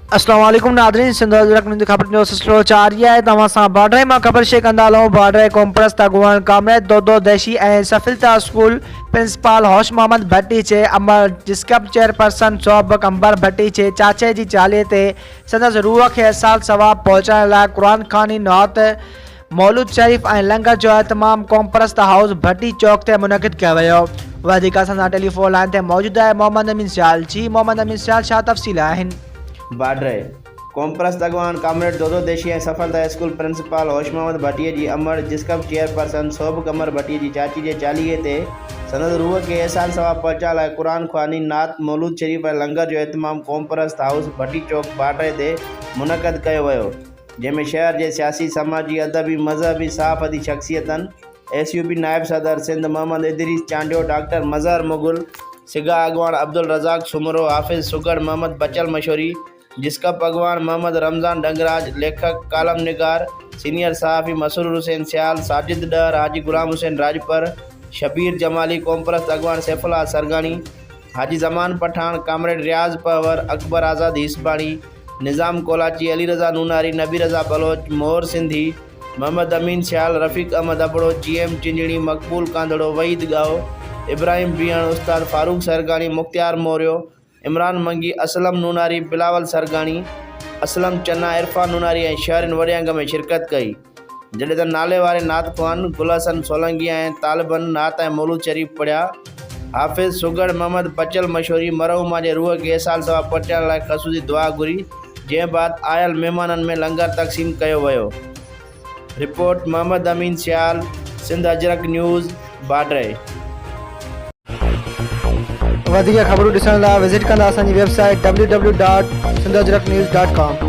अस्सलाम वालेकुम नादरीन, सिंध खबर न्यूज़ स्टोर चारिय है। तव्हां सां बॉर्डर मां ख़बर शेयर कंदा हलूं। बॉर्डर कॉम्प्रेस अगवान कामरेड दोदो देशी ऐं सफिलता स्कूल प्रिंसिपल होश मोहम्मद भट्टी चे अमर जिस्कब चेयरपर्सन सोहब कंबर भट्टी चे चाचे जी चालीह ते संदसि रूह खे अहसास सवाब पहुचाइण लाइ क़ुरान खानी नौत मौलूद शरीफ ऐं लंगर जो एहतमाम कॉम्प्रेस हाउस भट्टी चौक ते मुनक़िद कयो वियो। वधीक असां टेलीफोन लाइन ते मौजूद आहे मोहम्मद अमीन सियाल। जी मोहम्मद अमीन सियाल, छा तफ़सील आहिनि? बाड्रे कॉम्प्रेस अगवान कामरेड दोदो देशी ऐं सफलता स्कूल प्रिंसिपल होश मोहम्मद भट्टीअ जी अमर जिस्कब चेयरपर्सन सोहब कमर भट्टीअ जी चाची जे चालीहे ते संदसि रूह खे एहसान सवाब पहुचाइण लाइ क़ुरान ख़्वानी नात मौलूद शरीफ ऐं लंगर जो एहतमाम कॉम्प्रेस हाउस भट्टी चौक बाड्रे ते मुनक़िद कयो वियो, जंहिंमें शहर जे सियासी समाजी अदबी मज़हबी सहाफ़ती शख़्सियतनि SUB नायब सदर सिंध मोहम्मद इदरीस चांडियो, डॉक्टर मज़हर मुगल, सिगा अगवान अब्दुल रज़ाक सुमरो, हाफिज़ सुगड़ मोहम्मद बचल मशहूरी, जिसकप अगवान मोहम्मद रमज़ान डंगराज, लेखक कालम निगार सीनियर सहाफ़ी मसरूर हुसैन सियाल, साजिद डर, हाजी गुलाम हुसैन राजपर, शबीर जमाली, कॉम्प्रेस अगवान सैफुल्लाह सरगानी, हाजी ज़मान पठान, कामरेड रियाज़ पहवर, अकबर आज़ाद हिसबाणी, निज़ाम कोलाची, अली रज़ा नूनारी, नबी रज़ा बलोच, मोहर सिंधी, मोहम्मद अमीन सियाल, रफ़ीक अहमद अबड़ो, GM चिंजड़ी, मकबूल कांदड़ो, वहीद गाओ, इब्राहिम बियण, उस्ताद फारूक सरगानी, मुख्तियार मोरियो, इमरान मंगी, असलम नूनारी, बिलावल सरगानी, असलम चन्ना, इरफान नूनारी ऐं शहरनि वॾे अंग में शिरकत कई। जॾहिं त नाले वारे नात ख़्वान गुलहसन सोलंगी ऐं तालिबनि नात ऐं मौलूद शरीफ पढ़िया। हाफिज़ सुगड़ मोहम्मद बचल मशहूरी मरहूमा जे रूह खे एहसान सवाब पहुचाइण लाइ ख़ुसूसी दुआ घुरी, जंहिं बाद आयल महिमाननि में लंगर तक़सीम कयो वियो। रिपोर्ट मोहम्मद अमीन सियाल, सिंध अजरक न्यूज़, बाड्रे। वधीक ख़बरूं ॾिसण लाइ विज़िट कंदा असांजी वेबसाइट www.sindhajraknews.com।